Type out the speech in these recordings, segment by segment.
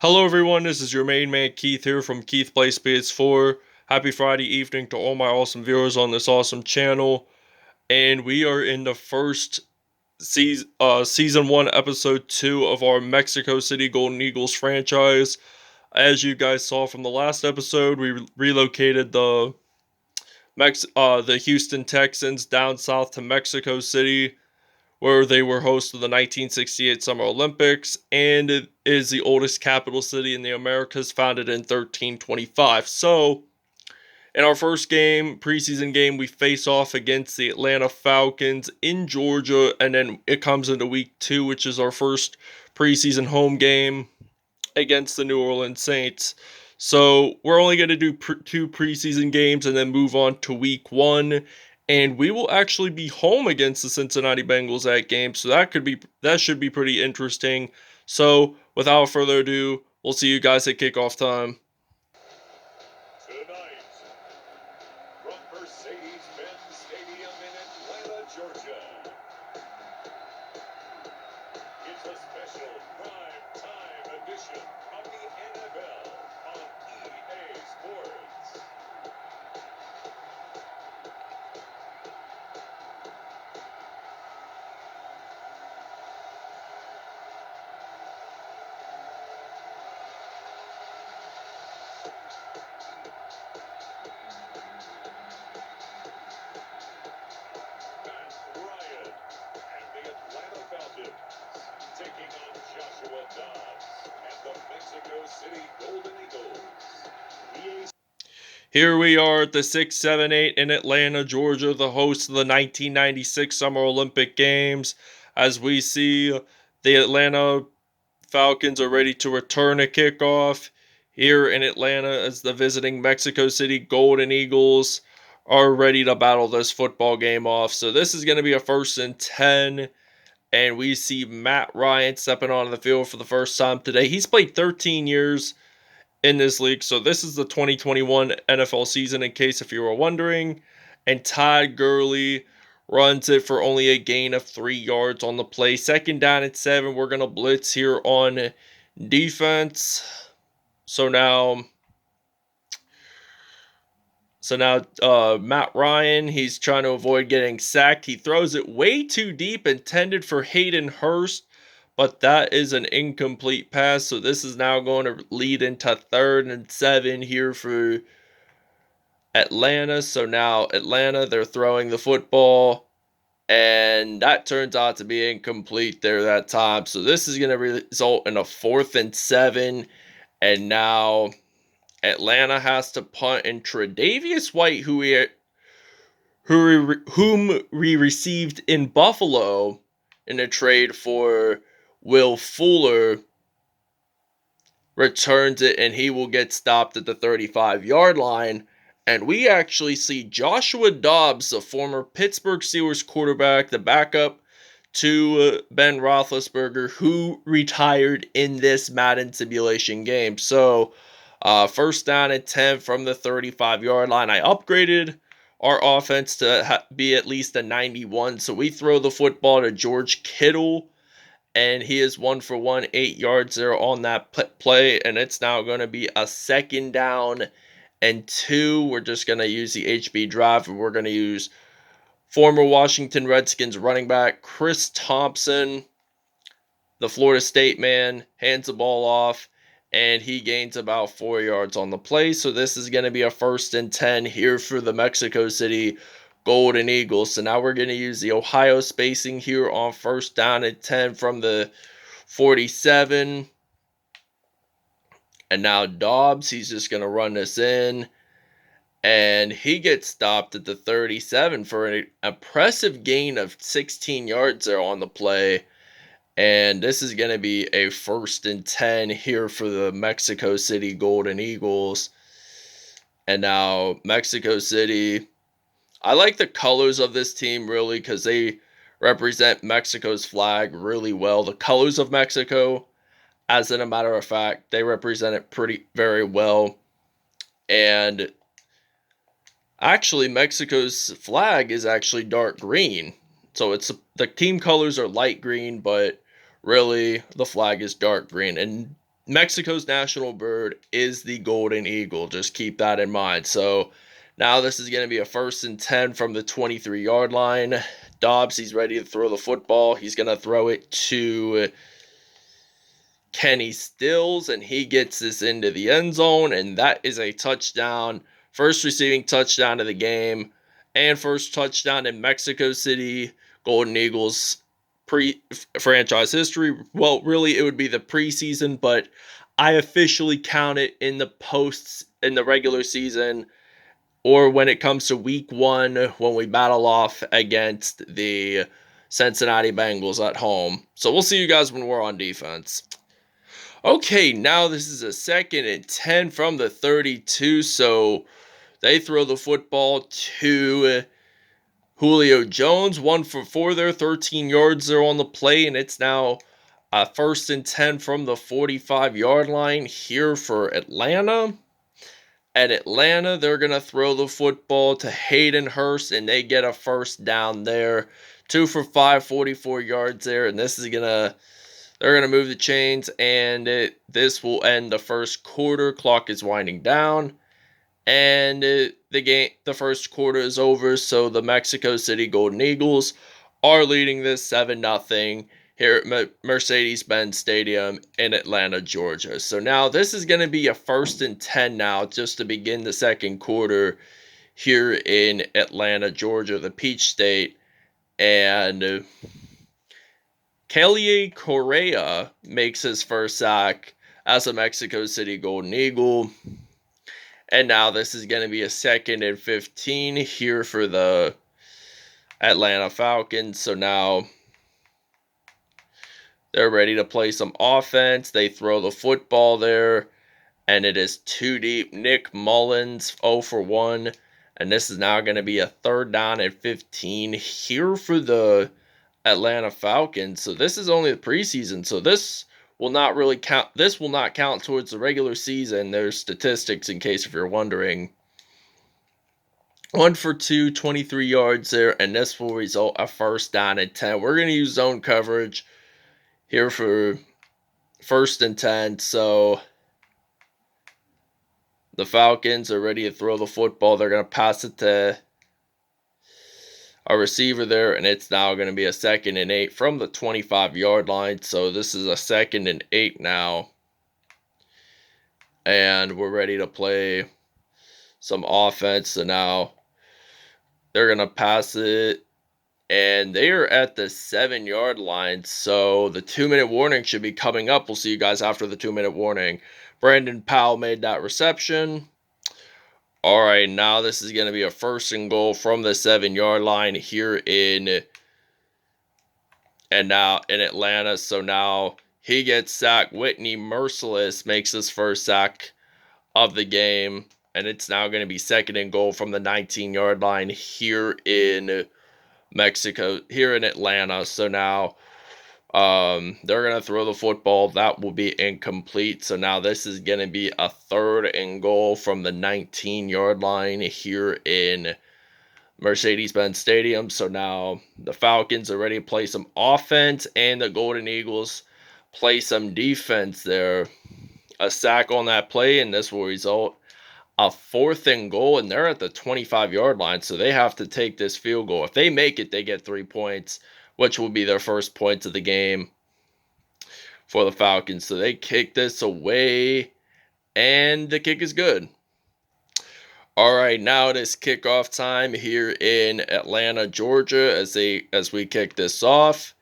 Hello everyone, this is your main man Keith here from Keith Plays Spades 4. Happy Friday evening to all my awesome viewers on this awesome channel. And we are in the first season 1 episode 2 of our Mexico City Golden Eagles franchise. As you guys saw from the last episode, we relocated the Houston Texans down south to Mexico City, where they were host of the 1968 Summer Olympics, and it is the oldest capital city in the Americas, founded in 1325. So, in our first preseason game, we face off against the Atlanta Falcons in Georgia, and then it comes into week 2, which is our first preseason home game against the New Orleans Saints. So we're only going to do two preseason games and then move on to week 1, and we will actually be home against the Cincinnati Bengals that game. So that should be pretty interesting. So without further ado, we'll see you guys at kickoff time. Tonight, from Mercedes-Benz Stadium in Atlanta, Georgia, it's a special prime time edition of the NFL on EA Sports. Matt Ryan and the Atlanta Falcons taking on Joshua Dobbs and the Mexico City Golden Eagles. Here we are at the 678 in Atlanta, Georgia, the host of the 1996 Summer Olympic Games. As we see, the Atlanta Falcons are ready to return a kickoff here in Atlanta as the visiting Mexico City Golden Eagles are ready to battle this football game off. So this is going to be a 1st and 10, and we see Matt Ryan stepping onto the field for the first time today. He's played 13 years in this league, so this is the 2021 NFL season, in case if you were wondering. And Todd Gurley runs it for only a gain of 3 yards on the play. 2nd down and 7. We're going to blitz here on defense. So now Matt Ryan, he's trying to avoid getting sacked. He throws it way too deep, intended for Hayden Hurst, but that is an incomplete pass. So this is now going to lead into 3rd and 7 here for Atlanta. So now Atlanta, they're throwing the football, and that turns out to be incomplete there that time. So this is going to result in a 4th and 7, and now Atlanta has to punt, and Tre'Davious White, whom we received in Buffalo in a trade for Will Fuller, returns it, and he will get stopped at the 35-yard line. And we actually see Joshua Dobbs, the former Pittsburgh Steelers quarterback, the backup to Ben Roethlisberger, who retired in this Madden simulation game. So 1st down and 10 from the 35-yard line. I upgraded our offense to be at least a 91. So we throw the football to George Kittle, and he is 1 for 1, 8 yards there on that play. And it's now going to be a 2nd down and 2. We're just going to use the HB drive, and we're going to use former Washington Redskins running back Chris Thompson, the Florida State man, hands the ball off, and he gains about 4 yards on the play. So this is going to be a 1st and 10 here for the Mexico City Golden Eagles. So now we're going to use the Ohio spacing here on 1st down and 10 from the 47. And now Dobbs, he's just going to run this in, and he gets stopped at the 37 for an impressive gain of 16 yards there on the play. And this is going to be a 1st and 10 here for the Mexico City Golden Eagles. And now Mexico City, I like the colors of this team really, because they represent Mexico's flag really well. The colors of Mexico, as in a matter of fact, they represent it very well. And actually, Mexico's flag is actually dark green. So the team colors are light green, but really the flag is dark green. And Mexico's national bird is the golden eagle. Just keep that in mind. So now this is going to be a 1st and 10 from the 23-yard line. Dobbs, he's ready to throw the football. He's going to throw it to Kenny Stills, and he gets this into the end zone, and that is a touchdown. First receiving touchdown of the game, and first touchdown in Mexico City Golden Eagles franchise history. Well, really, it would be the preseason, but I officially count it in the regular season, or when it comes to week 1 when we battle off against the Cincinnati Bengals at home. So we'll see you guys when we're on defense. Okay, now this is a 2nd and 10 from the 32. So they throw the football to Julio Jones, 1 for 4 there, 13 yards there on the play, and it's now a 1st and 10 from the 45-yard line here for Atlanta. At Atlanta, they're going to throw the football to Hayden Hurst, and they get a 1st down there. 2 for 5, 44 yards there, and this is going to... They're going to move the chains, and this will end the first quarter. Clock is winding down, and the 1st quarter is over. So the Mexico City Golden Eagles are leading this 7-0 here at Mercedes-Benz Stadium in Atlanta, Georgia. So now this is going to be a 1st and 10 now, just to begin the 2nd quarter here in Atlanta, Georgia, the Peach State, and Kelly Correa makes his 1st sack as a Mexico City Golden Eagle. And now this is going to be a 2nd and 15 here for the Atlanta Falcons. So now they're ready to play some offense. They throw the football there, and it is too deep. Nick Mullins, 0 for 1. And this is now going to be a 3rd down and 15 here for the Atlanta Falcons. So this is only the preseason, so this will not really count. This will not count towards the regular season. There's statistics in case if you're wondering. 1 for 2, 23 yards there, and this will result a 1st down and 10. We're going to use zone coverage here for 1st and 10. So the Falcons are ready to throw the football. They're going to pass it to a receiver there, and it's now going to be a 2nd and 8 from the 25-yard line. So this is a 2nd and 8 now, and we're ready to play some offense. So now they're going to pass it, and they are at the 7-yard line. So the 2-minute warning should be coming up. We'll see you guys after the 2-minute warning. Brandon Powell made that reception. All right, now this is going to be a 1st and goal from the 7-yard line here in Atlanta. So now he gets sacked. Whitney Merciless makes his 1st sack of the game, and it's now going to be 2nd and goal from the 19-yard line here in Atlanta. So now they're going to throw the football. That will be incomplete. So now this is going to be a 3rd and goal from the 19-yard line here in Mercedes-Benz Stadium. So now the Falcons are ready to play some offense, and the Golden Eagles play some defense there. A sack on that play, and this will result a 4th and goal, and they're at the 25-yard line, so they have to take this field goal. If they make it, they get 3 points, which will be their 1st points of the game for the Falcons. So they kick this away, and the kick is good. All right, now it is kickoff time here in Atlanta, Georgia, as we kick this off,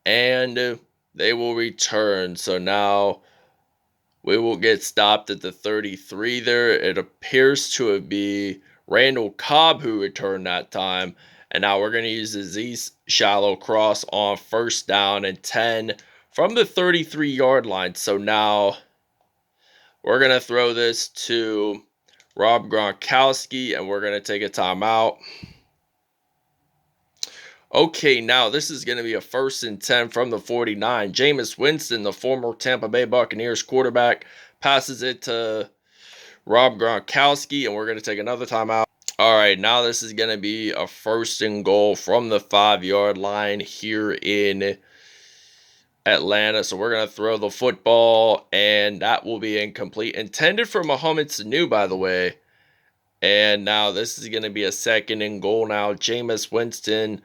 and they will return. So now we will get stopped at the 33 there. It appears to be Randall Cobb who returned that time. And now we're going to use the Z shallow cross on 1st down and 10 from the 33-yard line. So now we're going to throw this to Rob Gronkowski, and we're going to take a timeout. Okay, now this is going to be a 1st and 10 from the 49. Jameis Winston, the former Tampa Bay Buccaneers quarterback, passes it to Rob Gronkowski, and we're going to take another timeout. All right, now this is going to be a 1st and goal from the 5-yard line here in Atlanta. So we're going to throw the football, and that will be incomplete. Intended for Mohamed Sanu, by the way. And now this is going to be a 2nd and goal now. Jameis Winston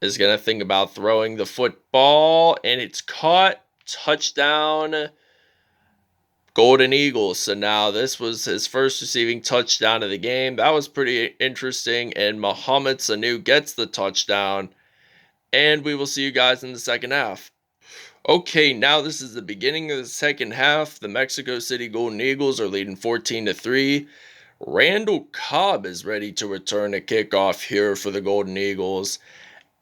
is going to think about throwing the football, and it's caught. Touchdown, Golden Eagles. So now this was his first receiving touchdown of the game. That was pretty interesting, and Mohamed Sanu gets the touchdown, and we will see you guys in the second half. Okay, now this is the beginning of the second half. The Mexico City Golden Eagles are leading 14-3. Randall Cobb is ready to return a kickoff here for the Golden Eagles,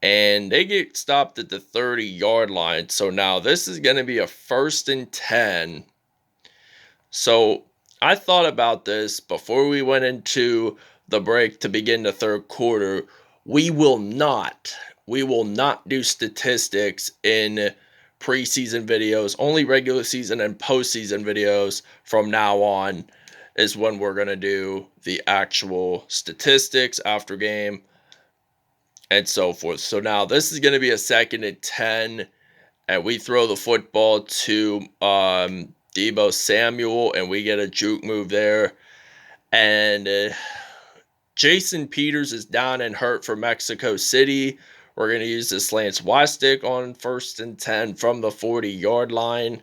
and they get stopped at the 30-yard line. So now this is going to be a 1st and 10. So I thought about this before we went into the break to begin the third quarter. We will not do statistics in preseason videos. Only regular season and postseason videos from now on is when we're going to do the actual statistics after game and so forth. So now this is going to be a 2nd and 10, and we throw the football to Deebo Samuel, and we get a juke move there. And Jason Peters is down and hurt for Mexico City. We're going to use the slants Y stick on 1st and 10 from the 40-yard line.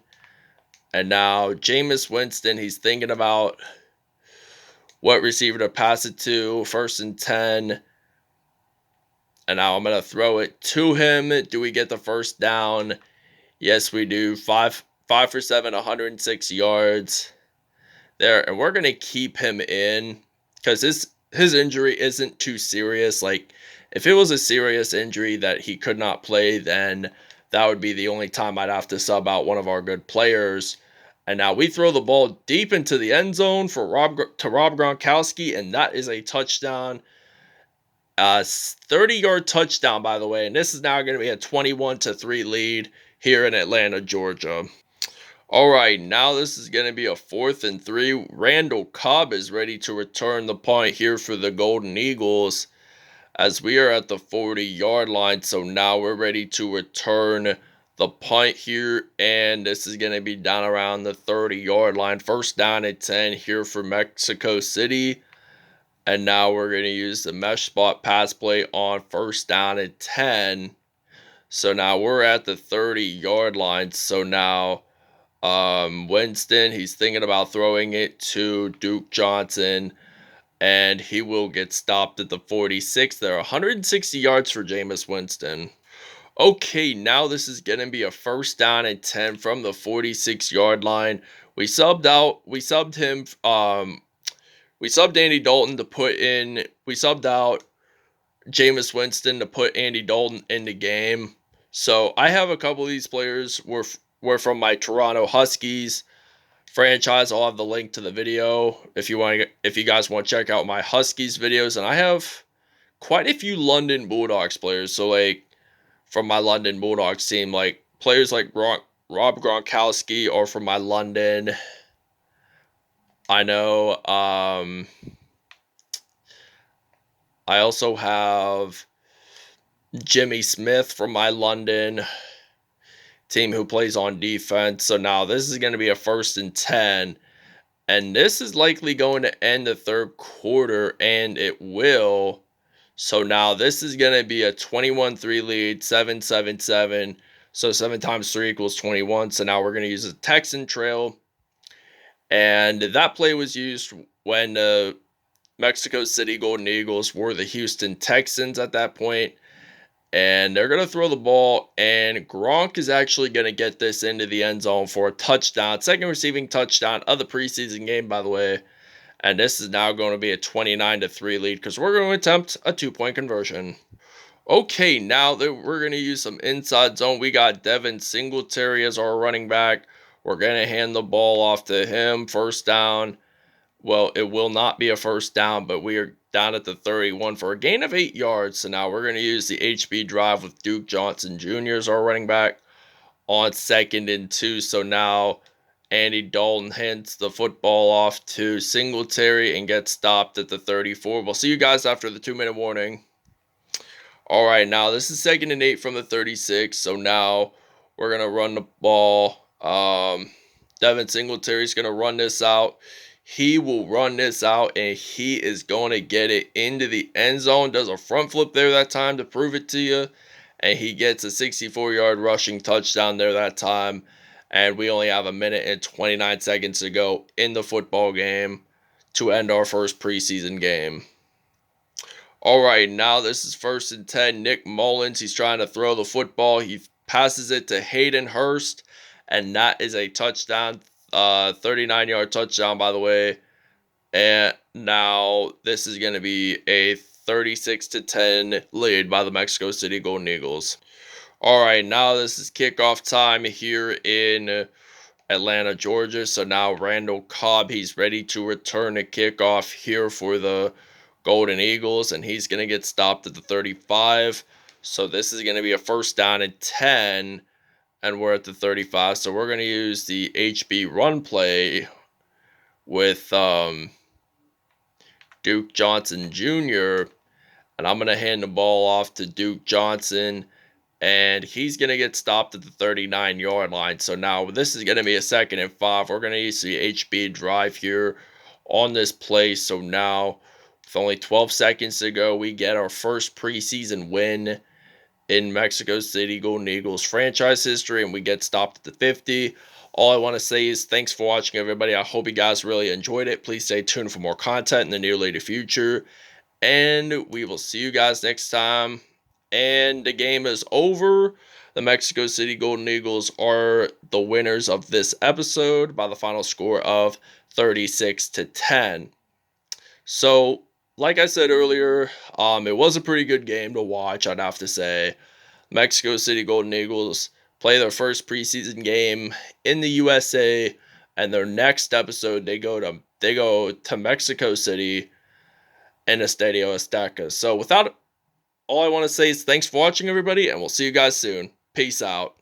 And now Jameis Winston, he's thinking about what receiver to pass it to. 1st and 10. And now I'm going to throw it to him. Do we get the first down? Yes, we do. 5 for 7, 106 yards there. And we're going to keep him in because his injury isn't too serious. Like, if it was a serious injury that he could not play, then that would be the only time I'd have to sub out one of our good players. And now we throw the ball deep into the end zone for Rob Gronkowski, and that is a touchdown. 30-yard touchdown, by the way. And this is now going to be a 21-3 lead here in Atlanta, Georgia. All right, now this is going to be a 4th and 3. Randall Cobb is ready to return the punt here for the Golden Eagles as we are at the 40-yard line. So now we're ready to return the punt here, and this is going to be down around the 30-yard line. 1st down and 10 here for Mexico City. And now we're going to use the mesh spot pass play on 1st down and 10. So now we're at the 30-yard line. So now Winston, he's thinking about throwing it to Duke Johnson, and he will get stopped at the 46. There are 160 yards for Jameis Winston. Okay, now this is going to be a 1st down and 10 from the 46-yard line. We subbed Andy Dalton to put in. We subbed out Jameis Winston to put Andy Dalton in the game. So I have a couple of these players were from my Toronto Huskies franchise. I'll have the link to the video if you guys want to check out my Huskies videos. And I have quite a few London Bulldogs players. So like from my London Bulldogs team, like players like Rob Gronkowski are from my London. I know. I also have Jimmy Smith from my London team who plays on defense. So now this is going to be a 1st and 10. And this is likely going to end the third quarter, and it will. So now this is going to be a 21-3 lead, 7-7-7. So 7 times 3 equals 21. So now we're going to use a Texan trail. And that play was used when the Mexico City Golden Eagles were the Houston Texans at that point. And they're going to throw the ball, and Gronk is actually going to get this into the end zone for a touchdown. 2nd receiving touchdown of the preseason game, by the way. And this is now going to be a 29-3 lead because we're going to attempt a 2-point conversion. Okay, now that we're going to use some inside zone. We got Devin Singletary as our running back. We're going to hand the ball off to him. 1st down. Well, it will not be a 1st down, but we are down at the 31 for a gain of 8 yards. So now we're going to use the HB drive with Duke Johnson Jr. as our running back on 2nd and 2. So now Andy Dalton hands the football off to Singletary and gets stopped at the 34. We'll see you guys after the 2-minute warning. All right, now this is 2nd and 8 from the 36. So now We're going to run the ball. Devin Singletary's going to run this out. He will run this out, and he is going to get it into the end zone. Does a front flip there that time to prove it to you. And he gets a 64-yard rushing touchdown there that time. And we only have a minute and 29 seconds to go in the football game to end our first preseason game. All right, now this is 1st and 10. Nick Mullins, he's trying to throw the football. He passes it to Hayden Hurst, and that is a touchdown, 39-yard touchdown, by the way. And now this is going to be a 36-10 lead by the Mexico City Golden Eagles. All right, now this is kickoff time here in Atlanta, Georgia. So now Randall Cobb, he's ready to return a kickoff here for the Golden Eagles, and he's going to get stopped at the 35. So this is going to be a 1st down and 10, and we're at the 35. So we're going to use the HB run play with Duke Johnson Jr., and I'm going to hand the ball off to Duke Johnson, and he's going to get stopped at the 39-yard line. So now this is going to be a 2nd and 5. We're going to use the HB drive here on this play. So now, with only 12 seconds to go, we get our first preseason win in Mexico City Golden Eagles franchise history, and we get stopped at the 50. All I want to say is thanks for watching, everybody. I hope you guys really enjoyed it. Please stay tuned for more content in the near later future, and we will see you guys next time. And the game is over. The Mexico City Golden Eagles are the winners of this episode by the final score of 36-10. So, like I said earlier, it was a pretty good game to watch, I'd have to say. Mexico City Golden Eagles play their first preseason game in the USA, and their next episode they go to Mexico City in Estadio Azteca. So, without all I want to say is thanks for watching, everybody, and we'll see you guys soon. Peace out.